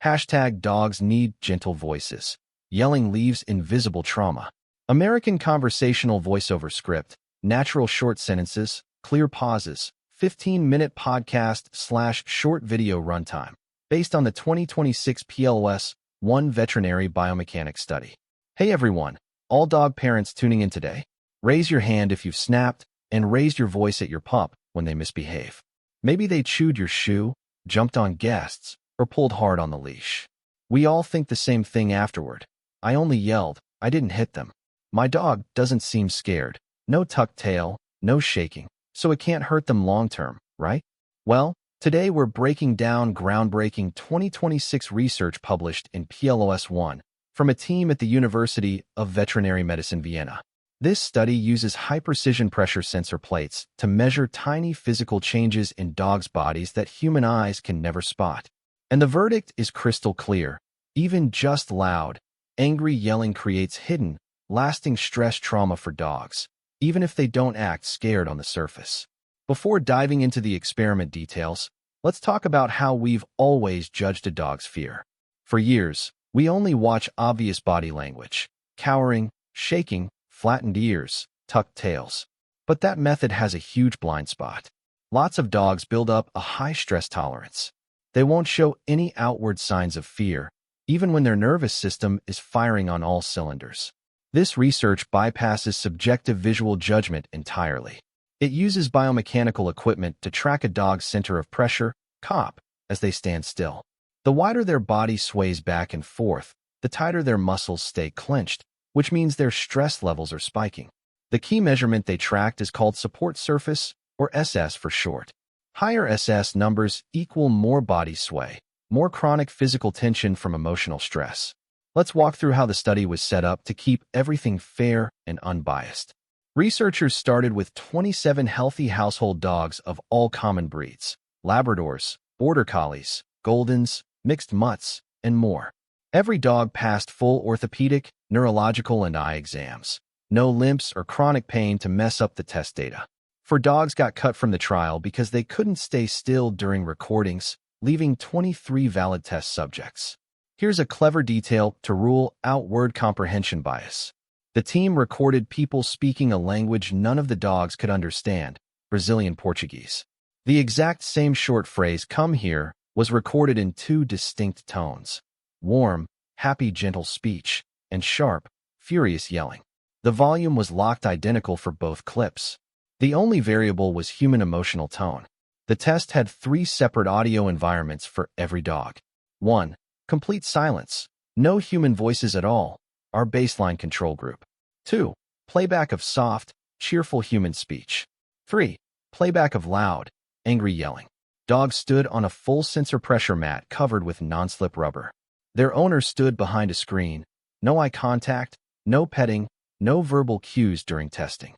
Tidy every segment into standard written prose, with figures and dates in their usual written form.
Hashtag dogs need gentle voices. Yelling leaves invisible trauma. American conversational voiceover script. Natural short sentences, clear pauses. 15-minute podcast/short video runtime. Based on the 2026 PLOS One Veterinary Biomechanics study. Hey everyone, all dog parents tuning in today. Raise your hand if you've snapped, and raise your voice at your pup when they misbehave. Maybe they chewed your shoe, jumped on guests, or pulled hard on the leash. We all think the same thing afterward. I only yelled, I didn't hit them. My dog doesn't seem scared. No tucked tail, no shaking, so it can't hurt them long term, right? Well, today we're breaking down groundbreaking 2026 research published in PLOS One from a team at the University of Veterinary Medicine, Vienna. This study uses high-precision pressure sensor plates to measure tiny physical changes in dogs' bodies that human eyes can never spot. And the verdict is crystal clear. Even just loud, angry yelling creates hidden, lasting stress trauma for dogs, even if they don't act scared on the surface. Before diving into the experiment details, let's talk about how we've always judged a dog's fear. For years, we only watch obvious body language: cowering, shaking, flattened ears, tucked tails. But that method has a huge blind spot. Lots of dogs build up a high stress tolerance. They won't show any outward signs of fear, even when their nervous system is firing on all cylinders. This research bypasses subjective visual judgment entirely. It uses biomechanical equipment to track a dog's center of pressure, COP, as they stand still. The wider their body sways back and forth, the tighter their muscles stay clenched, which means their stress levels are spiking. The key measurement they tracked is called support surface, or SS for short. Higher SS numbers equal more body sway, more chronic physical tension from emotional stress. Let's walk through how the study was set up to keep everything fair and unbiased. Researchers started with 27 healthy household dogs of all common breeds: Labradors, Border Collies, Goldens, mixed mutts, and more. Every dog passed full orthopedic, neurological, and eye exams. No limps or chronic pain to mess up the test data. 4 dogs got cut from the trial because they couldn't stay still during recordings, leaving 23 valid test subjects. Here's a clever detail to rule out word comprehension bias. The team recorded people speaking a language none of the dogs could understand: Brazilian Portuguese. The exact same short phrase, "come here," was recorded in 2 distinct tones: warm, happy, gentle speech, and sharp, furious yelling. The volume was locked identical for both clips. The only variable was human emotional tone. The test had 3 separate audio environments for every dog. 1. Complete silence. No human voices at all. Our baseline control group. 2. Playback of soft, cheerful human speech. 3. Playback of loud, angry yelling. Dogs stood on a full sensor pressure mat covered with non-slip rubber. Their owner stood behind a screen. No eye contact, no petting, no verbal cues during testing.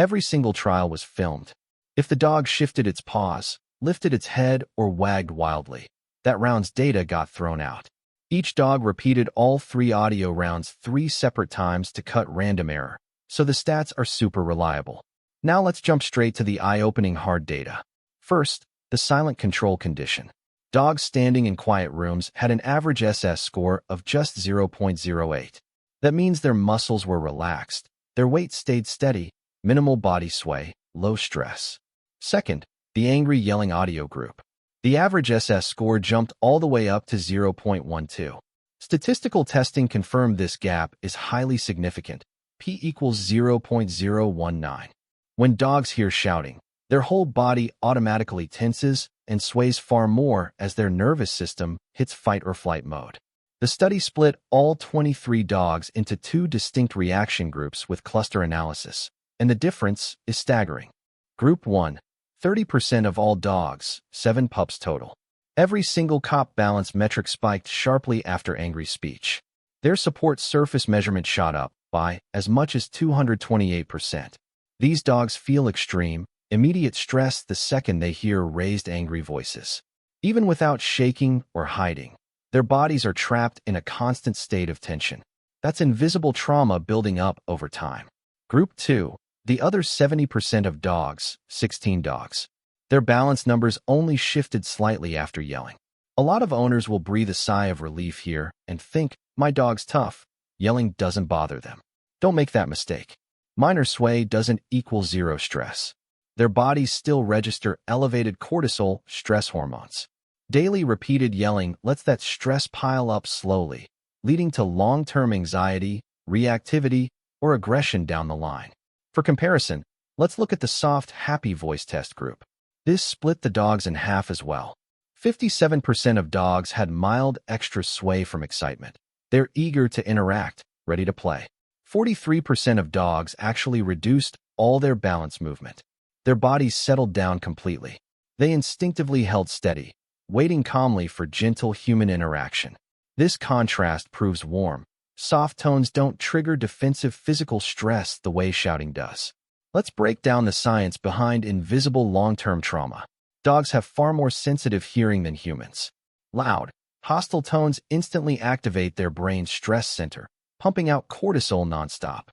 Every single trial was filmed. If the dog shifted its paws, lifted its head, or wagged wildly, that round's data got thrown out. Each dog repeated all 3 audio rounds 3 separate times to cut random error, so the stats are super reliable. Now let's jump straight to the eye-opening hard data. First, the silent control condition. Dogs standing in quiet rooms had an average SS score of just 0.08. That means their muscles were relaxed, their weight stayed steady, minimal body sway, low stress. Second, the angry yelling audio group. The average SS score jumped all the way up to 0.12. Statistical testing confirmed this gap is highly significant, p equals 0.019. When dogs hear shouting, their whole body automatically tenses and sways far more as their nervous system hits fight or flight mode. The study split all 23 dogs into 2 distinct reaction groups with cluster analysis, and the difference is staggering. Group 1, 30% of all dogs, 7 pups total. Every single COP balance metric spiked sharply after angry speech. Their support surface measurement shot up by as much as 228%. These dogs feel extreme, immediate stress the second they hear raised angry voices. Even without shaking or hiding, their bodies are trapped in a constant state of tension. That's invisible trauma building up over time. Group 2, the other 70% of dogs, 16 dogs. Their balance numbers only shifted slightly after yelling. A lot of owners will breathe a sigh of relief here and think, my dog's tough. Yelling doesn't bother them. Don't make that mistake. Minor sway doesn't equal zero stress. Their bodies still register elevated cortisol, stress hormones. Daily repeated yelling lets that stress pile up slowly, leading to long-term anxiety, reactivity, or aggression down the line. For comparison, let's look at the soft, happy voice test group. This split the dogs in half as well. 57% of dogs had mild extra sway from excitement. They're eager to interact, ready to play. 43% of dogs actually reduced all their balance movement. Their bodies settled down completely. They instinctively held steady, waiting calmly for gentle human interaction. This contrast proves warm. Soft tones don't trigger defensive physical stress the way shouting does. Let's break down the science behind invisible long-term trauma. Dogs have far more sensitive hearing than humans. Loud, hostile tones instantly activate their brain's stress center, pumping out cortisol nonstop.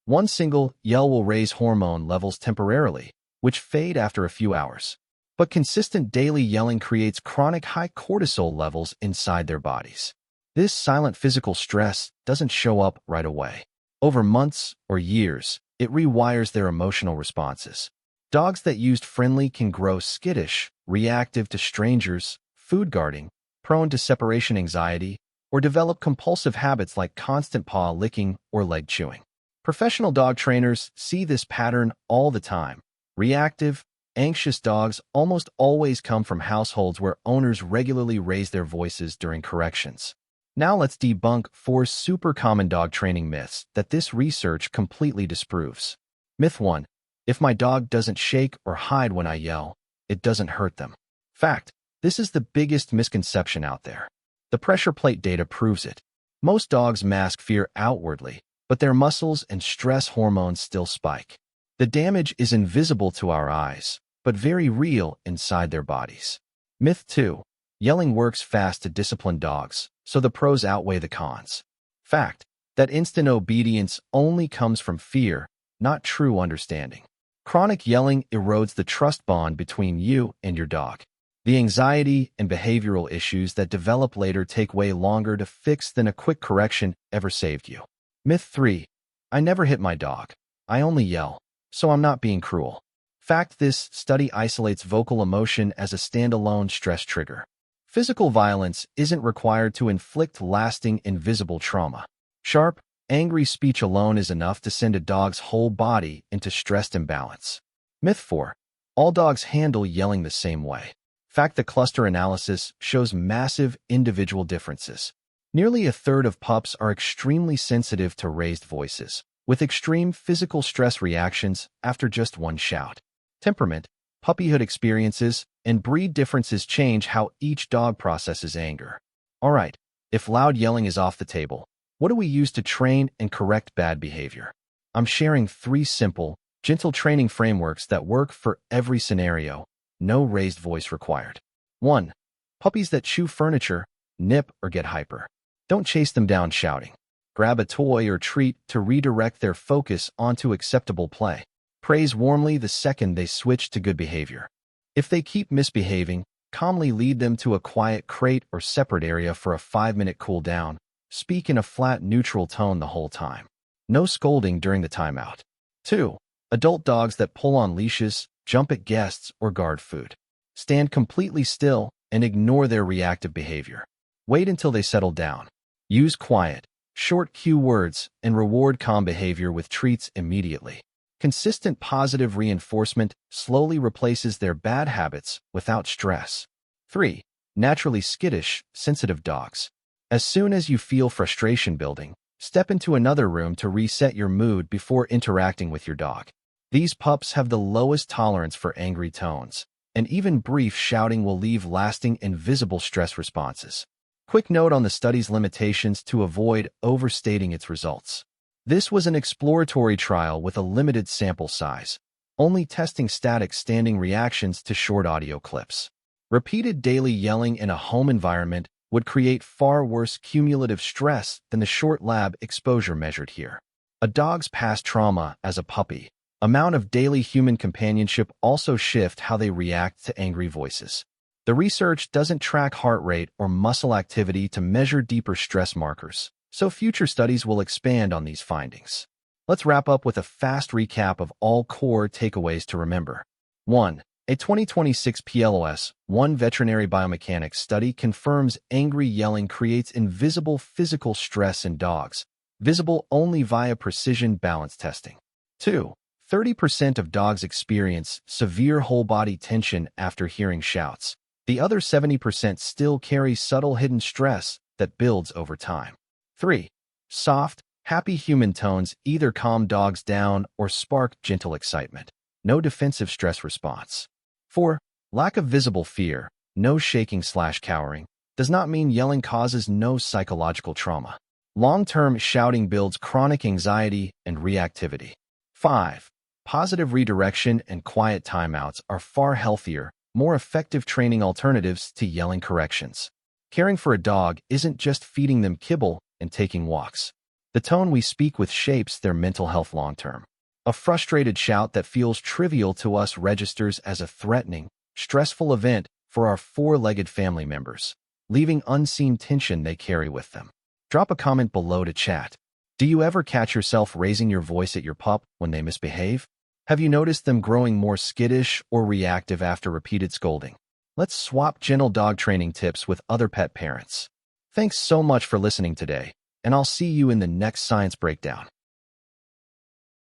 One single yell will raise hormone levels temporarily, which fade after a few hours. But consistent daily yelling creates chronic high cortisol levels inside their bodies. This silent physical stress doesn't show up right away. Over months or years, it rewires their emotional responses. Dogs that used friendly can grow skittish, reactive to strangers, food guarding, prone to separation anxiety, or develop compulsive habits like constant paw licking or leg chewing. Professional dog trainers see this pattern all the time. Reactive, anxious dogs almost always come from households where owners regularly raise their voices during corrections. Now let's debunk 4 super common dog training myths that this research completely disproves. Myth 1. If my dog doesn't shake or hide when I yell, it doesn't hurt them. Fact, this is the biggest misconception out there. The pressure plate data proves it. Most dogs mask fear outwardly, but their muscles and stress hormones still spike. The damage is invisible to our eyes, but very real inside their bodies. Myth 2. Yelling works fast to discipline dogs, so the pros outweigh the cons. Fact, that instant obedience only comes from fear, not true understanding. Chronic yelling erodes the trust bond between you and your dog. The anxiety and behavioral issues that develop later take way longer to fix than a quick correction ever saved you. Myth 3. I never hit my dog. I only yell, so I'm not being cruel. Fact, this study isolates vocal emotion as a standalone stress trigger. Physical violence isn't required to inflict lasting invisible trauma. Sharp, angry speech alone is enough to send a dog's whole body into stressed imbalance. Myth 4. All dogs handle yelling the same way. Fact, the cluster analysis shows massive individual differences. Nearly a third of pups are extremely sensitive to raised voices, with extreme physical stress reactions after just one shout. Temperament, puppyhood experiences, and breed differences change how each dog processes anger. Alright, if loud yelling is off the table, what do we use to train and correct bad behavior? I'm sharing 3 simple, gentle training frameworks that work for every scenario. No raised voice required. 1. Puppies that chew furniture, nip, or get hyper. Don't chase them down shouting. Grab a toy or treat to redirect their focus onto acceptable play. Praise warmly the second they switch to good behavior. If they keep misbehaving, calmly lead them to a quiet crate or separate area for a 5-minute cool down. Speak in a flat, neutral tone the whole time. No scolding during the timeout. 2. Adult dogs that pull on leashes, jump at guests, or guard food. Stand completely still and ignore their reactive behavior. Wait until they settle down. Use quiet, short cue words and reward calm behavior with treats immediately. Consistent positive reinforcement slowly replaces their bad habits without stress. 3. Naturally skittish, sensitive dogs. As soon as you feel frustration building, step into another room to reset your mood before interacting with your dog. These pups have the lowest tolerance for angry tones, and even brief shouting will leave lasting invisible stress responses. Quick note on the study's limitations to avoid overstating its results. This was an exploratory trial with a limited sample size, only testing static standing reactions to short audio clips. Repeated daily yelling in a home environment would create far worse cumulative stress than the short lab exposure measured here. A dog's past trauma as a puppy, amount of daily human companionship also shift how they react to angry voices. The research doesn't track heart rate or muscle activity to measure deeper stress markers, so future studies will expand on these findings. Let's wrap up with a fast recap of all core takeaways to remember. 1. A 2026 PLOS One veterinary biomechanics study confirms angry yelling creates invisible physical stress in dogs, visible only via precision balance testing. 2. 30% of dogs experience severe whole-body tension after hearing shouts. The other 70% still carry subtle hidden stress that builds over time. 3. Soft, happy human tones either calm dogs down or spark gentle excitement. No defensive stress response. 4. Lack of visible fear, no shaking/cowering, does not mean yelling causes no psychological trauma. Long-term shouting builds chronic anxiety and reactivity. 5. Positive redirection and quiet timeouts are far healthier, more effective training alternatives to yelling corrections. Caring for a dog isn't just feeding them kibble and taking walks. The tone we speak with shapes their mental health long-term. A frustrated shout that feels trivial to us registers as a threatening, stressful event for our four-legged family members, leaving unseen tension they carry with them. Drop a comment below to chat. Do you ever catch yourself raising your voice at your pup when they misbehave? Have you noticed them growing more skittish or reactive after repeated scolding? Let's swap gentle dog training tips with other pet parents. Thanks so much for listening today, and I'll see you in the next science breakdown.